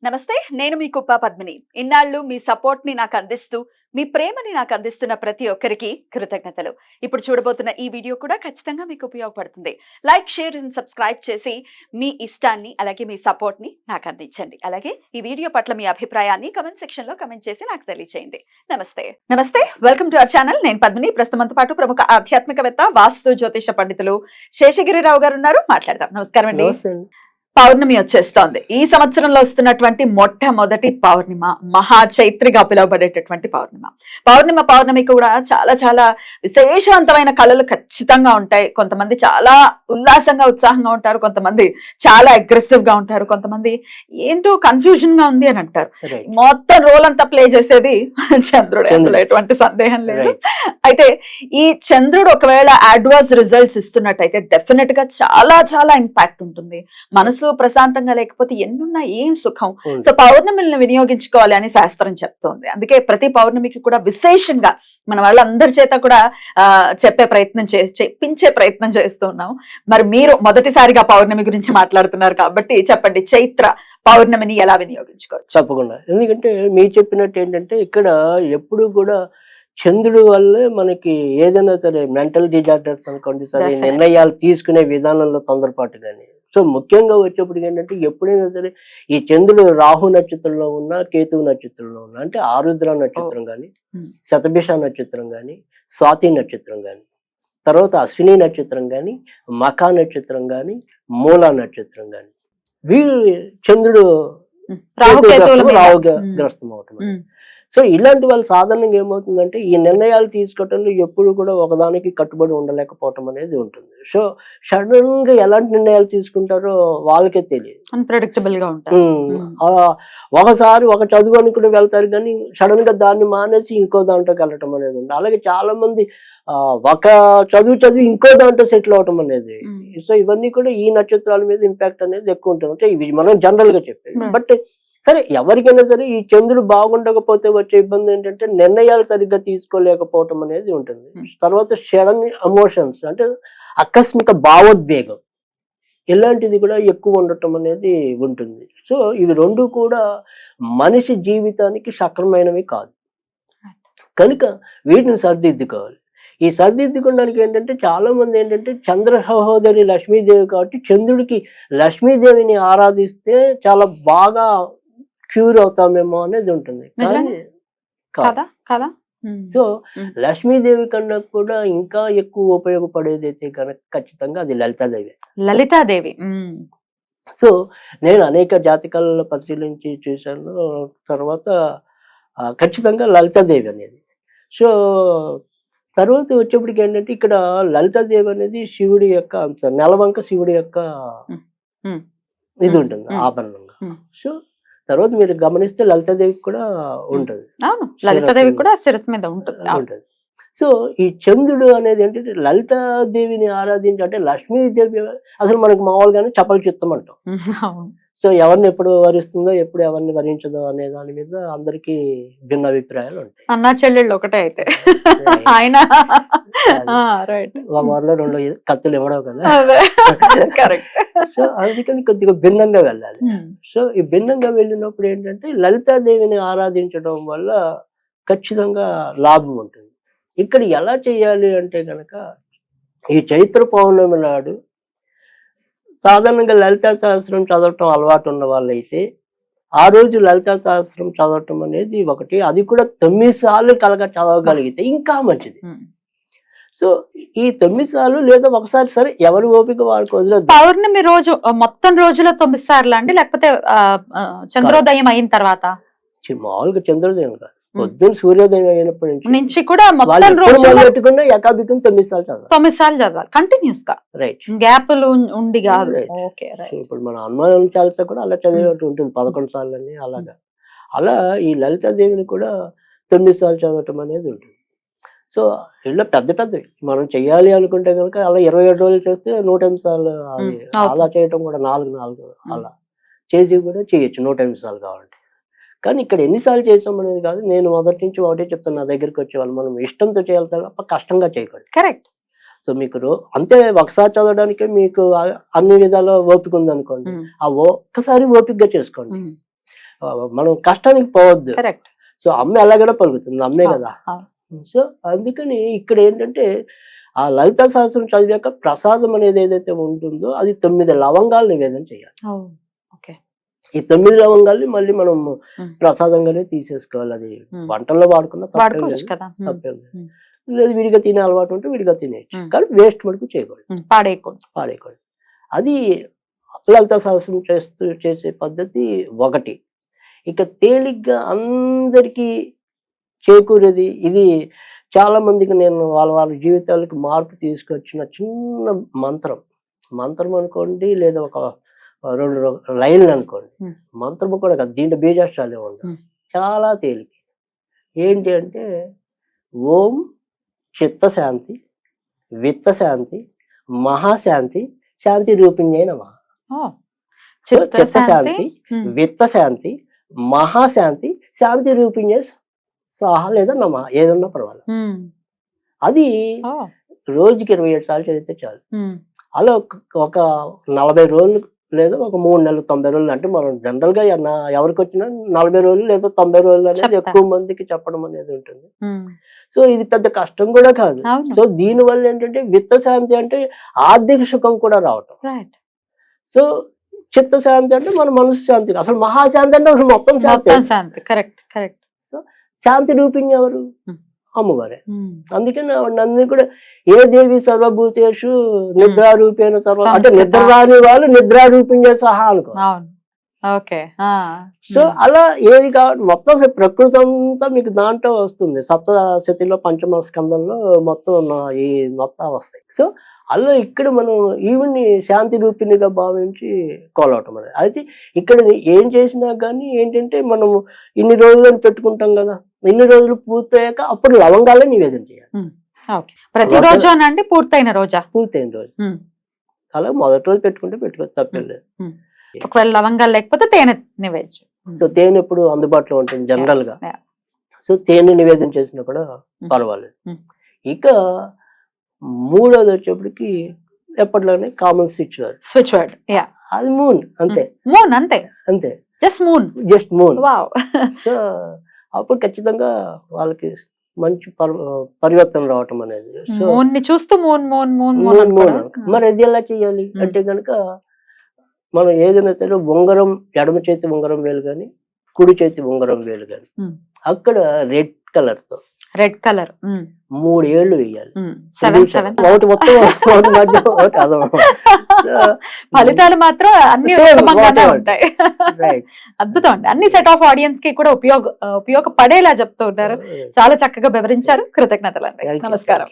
నమస్తే. నేను మీ కుప్ప పద్మిని. ఇన్నాళ్ళు మీ సపోర్ట్‌ని నాకు అందిస్తూ, మీ ప్రేమని నాకు అందిస్తున్న ప్రతి ఒక్కరికి కృతజ్ఞతలు. ఇప్పుడు చూడబోతున్న ఈ వీడియో కూడా ఖచ్చితంగా మీకు ఉపయోగపడుతుంది. లైక్, షేర్ అండ్ సబ్స్క్రైబ్ చేసి మీ ఇష్టాన్ని అలాగే మీ సపోర్ట్‌ని నాకు అందించండి. అలాగే ఈ వీడియో పట్ల మీ అభిప్రాయాన్ని కామెంట్ సెక్షన్‌లో కామెంట్ చేసి నాకు తెలియజేయండి. నమస్తే. నమస్తే. Welcome to our channel. నేను పద్మిని. ప్రస్తుతం మనతో పాటు ప్రముఖ ఆధ్యాత్మికవేత్త, వాస్తు జ్యోతిష పండితులు శేషగిరిరావు గారు ఉన్నారు. మాట్లాడదాం. నమస్కారం అండి. పౌర్ణమి వచ్చేస్తోంది. ఈ సంవత్సరంలో వస్తున్నటువంటి మొట్టమొదటి పౌర్ణిమ మహా చైత్రిగా పిలువబడేటటువంటి పౌర్ణమి కూడా చాలా చాలా విశేషవంతమైన కళలు ఖచ్చితంగా ఉంటాయి. కొంతమంది చాలా ఉల్లాసంగా ఉత్సాహంగా ఉంటారు, కొంతమంది చాలా అగ్రెసివ్ గా ఉంటారు, కొంతమంది ఏంటో కన్ఫ్యూజన్ గా ఉంది అని అంటారు. మొత్తం రోల్ అంతా ప్లే చేసేది చంద్రుడు, అందులో ఎటువంటి సందేహం లేదు. అయితే ఈ చంద్రుడు ఒకవేళ అడ్వర్స్ రిజల్ట్స్ ఇస్తున్నట్టయితే డెఫినెట్ గా చాలా చాలా ఇంపాక్ట్ ఉంటుంది. మనసు ప్రశాంతంగా లేకపోతే ఎన్నున్నా ఏం సుఖం. సో పౌర్ణమిని వినియోగించుకోవాలి అని శాస్త్రం చెప్తోంది. అందుకే ప్రతి పౌర్ణమికి కూడా విశేషంగా మన వాళ్ళందరి చేత కూడా చెప్పించే ప్రయత్నం చేస్తూ ఉన్నాం. మరి మీరు మొదటిసారిగా పౌర్ణమి గురించి మాట్లాడుతున్నారు కాబట్టి చెప్పండి, చైత్ర పౌర్ణమిని ఎలా వినియోగించుకోవచ్చు? తప్పకుండా. ఎందుకంటే మీరు చెప్పినట్టు ఏంటంటే ఇక్కడ ఎప్పుడు కూడా చంద్రుడి వల్లే మనకి ఏదైనా సరే మెంటల్ డిజార్డర్స్ అనుకోండి, సరే నిర్ణయాలు తీసుకునే విధానంలో తొందరపాటు కానీ. సో ముఖ్యంగా వచ్చేప్పటికి ఏంటంటే ఎప్పుడైనా సరే ఈ చంద్రుడు రాహు నక్షత్రంలో ఉన్నా, కేతువు నక్షత్రంలో ఉన్నా, అంటే ఆరుద్ర నక్షత్రం కానీ, శతభిష నక్షత్రం కానీ, స్వాతి నక్షత్రం కానీ, తర్వాత అశ్విని నక్షత్రం కానీ, మఖా నక్షత్రం కానీ, మూల నక్షత్రం కానీ, వీళ్ళు చంద్రుడు రాహుగ్రస్తం అవటం. సో ఇలాంటి వాళ్ళు సాధారణంగా ఏమవుతుందంటే ఈ నిర్ణయాలు తీసుకోవటంలో ఎప్పుడు కూడా ఒకదానికి కట్టుబడి ఉండలేకపోవటం అనేది ఉంటుంది. సో సడన్ గా ఎలాంటి నిర్ణయాలు తీసుకుంటారో వాళ్ళకే తెలియదు, అన్‌ప్రెడిక్టబుల్ గా ఉంటారు. ఒకసారి ఒక చదువు అని కూడా వెళ్తారు కానీ సడన్ గా దాన్ని మానేసి ఇంకో దాంట్లోకి వెళ్ళటం అనేది ఉంది. అలాగే చాలా మంది ఒక చదివి ఇంకో దాంట్లో సెటిల్ అవటం అనేది. సో ఇవన్నీ కూడా ఈ నక్షత్రాల మీద ఇంపాక్ట్ అనేది ఎక్కువ ఉంటుంది. అంటే ఇవి మనం జనరల్ గా చెప్పేది. బట్ సరే ఎవరికైనా సరే ఈ చంద్రుడు బాగుండకపోతే వచ్చే ఇబ్బంది ఏంటంటే నిర్ణయాలు సరిగ్గా తీసుకోలేకపోవటం అనేది ఉంటుంది. తర్వాత సడన్ ఎమోషన్స్, అంటే ఆకస్మిక భావోద్వేగం, ఇలాంటిది కూడా ఎక్కువ ఉండటం అనేది ఉంటుంది. సో ఇవి రెండు కూడా మనిషి జీవితానికి సక్రమైనవి కాదు కనుక వీటిని సరిదిద్దుకోవాలి. ఈ సరిదిద్దుకోవడానికి ఏంటంటే చాలా మంది ఏంటంటే చంద్ర సహోదరి లక్ష్మీదేవి కాబట్టి చంద్రుడికి లక్ష్మీదేవిని ఆరాధిస్తే చాలా బాగా క్యూర్ అవుతామేమో అనేది ఉంటుంది. సో లక్ష్మీదేవి కన్నా కూడా ఇంకా ఎక్కువ ఉపయోగపడేది అయితే కనుక ఖచ్చితంగా అది లలితాదేవి. సో నేను అనేక జాతకాలను పరిశీలించి చూశాను. తర్వాత ఖచ్చితంగా లలితాదేవి అనేది. సో తర్వాత వచ్చేప్పటికి ఏంటంటే ఇక్కడ లలితాదేవి అనేది శివుడి యొక్క అంశ, నెలవంక శివుడి యొక్క ఇది ఉంటుంది ఆభరణంగా. సో తర్వాత మీరు గమనిస్తే లలితాదేవికి కూడా ఉంటుంది. లలితాదేవి కూడా శిరస్సు మీద ఉంటుంది. సో ఈ చంద్రుడు అనేది ఏంటంటే లలితాదేవిని ఆరాధించాలంటే లక్ష్మీదేవి అసలు మనకు మామూలుగానే చపల చిత్తం అంటాం. సో ఎవరిని ఎప్పుడు వరిస్తుందో ఎప్పుడు ఎవరిని వరించదో అనే దాని మీద అందరికి భిన్న అభిప్రాయాలు ఉంటాయి. అన్నా చెల్లెళ్ళు ఒకటే అయితే ఆయన వారిలో రెండు కత్తులు ఇవ్వడవు కదా. సో అందుకని కొద్దిగా భిన్నంగా వెళ్ళాలి. సో ఈ భిన్నంగా వెళ్ళినప్పుడు ఏంటంటే లలితాదేవిని ఆరాధించడం వల్ల ఖచ్చితంగా లాభం ఉంటుంది. ఇక్కడ ఎలా చేయాలి అంటే కనుక ఈ చైత్ర పౌర్ణమి నాడు సాధారణంగా లలితా సహస్రం చదవటం అలవాటు ఉన్న వాళ్ళైతే ఆ రోజు లలితా సహస్రం చదవటం అనేది ఒకటి, అది కూడా 9 సార్లు చదవగలిగితే ఇంకా మంచిది. సో ఈ 9 సార్లు లేదా ఒకసారి సరే ఎవరి ఓపిక వాళ్ళకి వదిలేదు. పౌర్ణమి రోజు మొత్తం రోజులో 9 సార్లు అండి, లేకపోతే చంద్రోదయం అయిన తర్వాత? మామూలుగా చంద్రోదయం కాదు, పొద్దున్న సూర్యోదయం అయినప్పటి నుంచి కూడా పెట్టుకున్న ఏకాభికం 9 సార్లు చదవాలి కంటిన్యూస్ గా, రైట్? గ్యాప్లు ఉండి కాదు. ఇప్పుడు మన హనుమాన్ చాలీసా కూడా అలా చదివేట్టు ఉంటుంది, 11 సార్లు అని. అలాగా అలా ఈ లలితాదేవిని కూడా 9 సార్లు చదవటం అనేది ఉంటుంది. సో ఇలా పెద్దవి మనం చెయ్యాలి అనుకుంటే కనుక అలా 27 రోజులు చేస్తే 108 సార్లు అలా చేయటం కూడా 4 అలా చేసి కూడా చేయొచ్చు 108 సార్లు కావాలంటే. కానీ ఇక్కడ ఎన్నిసార్లు చేసాం అనేది కాదు. నేను మొదటి నుంచి ఒకటే చెప్తాను, నా దగ్గరికి వచ్చేవాళ్ళు మనం ఇష్టంతో చేయాలి తప్ప కష్టంగా చేయకూడదు. కరెక్ట్. సో మీకు అంతే ఒకసారి చదవడానికి మీకు అన్ని విధాల ఓపిక ఉంది అనుకోండి, ఆ ఒక్కసారి ఓపికగా చేసుకోండి. మనం కష్టానికి పోవద్దు. కరెక్ట్. సో అమ్మ ఎలాగైనా పలుకుతుంది, అమ్మే కదా. సో అందుకని ఇక్కడ ఏంటంటే ఆ లలితా సహస్రం చదివాక ప్రసాదం అనేది ఏదైతే ఉంటుందో అది 9 లవంగాలు నివేదన చేయాలి. ఈ 9 లవంగాల్ని మళ్ళీ మనం ప్రసాదంగానే తీసేసుకోవాలి. అది వంటల్లో వాడుకున్న తప్పేం లేదు. లేదు విడిగా తినే అలవాటు ఉంటే విడిగా తినేయచ్చు, కానీ వేస్ట్ మటుకు చేయకూడదు, పాడేయకూడదు. అది లలితా సహస్రం చేసే పద్ధతి ఒకటి. ఇక తేలిగ్గా అందరికీ చేకూరేది ఇది. చాలా మందికి నేను వాళ్ళ జీవితాలకు మార్పు తీసుకొచ్చిన చిన్న మంత్రం అనుకోండి, లేదా ఒక 2 లైన్లు అనుకోండి. మంత్రము కూడా కాదు, దీంట్లో బీజాక్షరాలే ఉండవు, చాలా తేలిక. ఏంటి అంటే ఓం చిత్తశాంతి విత్తశాంతి మహాశాంతి శాంతి రూపిణ్యై నమః. చిత్తశాంతి విత్తశాంతి మహాశాంతి శాంతి రూపిణ్యై స్వాహ లేదా నమః, ఏదన్నా పర్వాలేదు. అది రోజుకి 27 సార్లు చదివితే చాలు. అలా ఒక 40 రోజులు లేదా ఒక 3 నెలలు 90 రోజులు, అంటే మనం జనరల్ గా ఎవరికి వచ్చినా 40 రోజులు లేదా 90 రోజులు అనేది ఎక్కువ మందికి చెప్పడం అనేది ఉంటుంది. సో ఇది పెద్ద కష్టం కూడా కాదు. సో దీని వల్ల ఏంటంటే విత్తశాంతి అంటే ఆర్థిక సుఖం కూడా రావటం. సో చిత్తశాంతి అంటే మన మనసు శాంతి, అసలు మహాశాంతి అంటే అసలు మొత్తం శాంతి. సో శాంతి రూపిణి ఎవరు? అమ్మవారే. అందుకని అందరూ కూడా ఏ దేవి సర్వభూతేషు నిద్రారూపేణ సర్వ, అంటే నిద్ర రాని వాళ్ళు నిద్రారూపిణ్య సహా అనుకో. సో అలా ఏది కావాలి మొత్తం ప్రకృతి అంతా మీకు దాంట్లో వస్తుంది. సప్తశతిలో పంచమ స్కందంలో మొత్తం ఈ మొత్తం వస్తాయి. సో అలా ఇక్కడ మనం ఈవిడ్ని శాంతి రూపిణిగా భావించి కోలవటం అనేది. అయితే ఇక్కడ ఏం చేసినా కానీ ఏంటంటే మనం ఇన్ని రోజులని పెట్టుకుంటాం కదా, ఇన్ని రోజులు పూర్తయ్యాక అప్పుడు లవంగాలే నివేదన చేయాలి. ప్రతిరోజు పూర్తయిన రోజు. అలా మొదటి రోజు పెట్టుకుంటే పెట్టుకోవచ్చు, తప్పేం లేదు. ఒకవేళ లవంగాలు లేకపోతే తేనె నివేదించు. సో తేనె ఎప్పుడు అందుబాటులో ఉంటుంది జనరల్ గా. సో తేనె నివేదన చేసినా కూడా పర్వాలేదు. ఇక మూడోది వచ్చేప్పటికి ఎప్పటిలోనే కామన్ స్విచ్ వర్డ్, అది మూన్. అంతే జస్ట్ మూన్. సో అప్పుడు ఖచ్చితంగా వాళ్ళకి మంచి పరివర్తన రావటం అనేది. చూస్తూ మరి అది ఎలా చేయాలి అంటే కనుక మనం ఏదైనా సరే ఉంగరం, ఎడమ చేతి ఉంగరం వేలు కానీ కుడి చేతి ఉంగరం వేలు కానీ అక్కడ రెడ్ కలర్ 3 ఏళ్ళు వేయాలి. ఒకటి మొత్తం ఫలితాలు మాత్రం అన్ని ఉత్తమంగానే ఉంటాయి. అద్భుతం అండి. అన్ని సెట్ ఆఫ్ ఆడియన్స్ కి కూడా ఉపయోగపడేలా చెప్తూ ఉంటారు. చాలా చక్కగా వివరించారు. కృతజ్ఞతలు అండి. నమస్కారం.